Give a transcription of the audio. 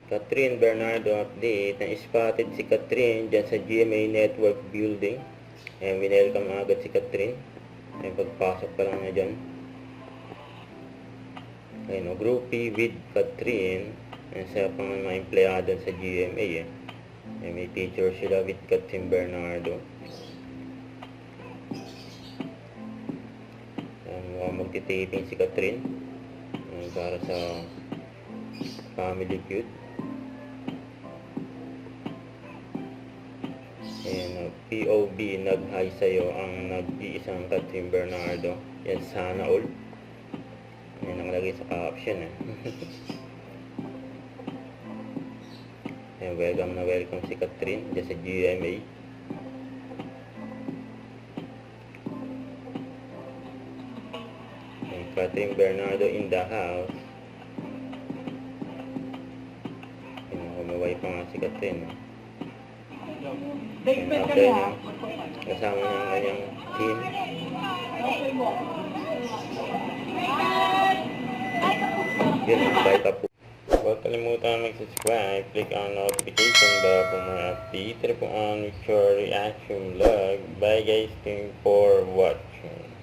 Catherine Bernardo update na spotted si Catherine dyan sa GMA Network building. Ayan, winelcome agad si Catherine. Ayan, pagpasok pa lang niya dyan. Ayan, groupie with Catherine. Ayan, sa pang mga empleyado sa GMA eh. Ayan, may picture sila with Catherine Bernardo. Ayan, mukhang magtitaping si Catherine. Ayan, para sa Family Feud. Ayan, POV, nag-hi sa'yo ang nag-iisang Catherine Bernardo. Yan, sana all. Yan, nakalagay sa caption eh. Ayan, welcome na welcome si Catherine dyan sa GMA. Ayan, Catherine Bernardo in the house. Ayan, kumaway pa nga si Catherine. After niya, kasama niya ang kanyang team. Yun, bye pa po. Huwag kalimutan mag-subscribe, click on notification bell for more updates. Ito po ang Short Reaction Vlog. Bye guys, thank you for watching.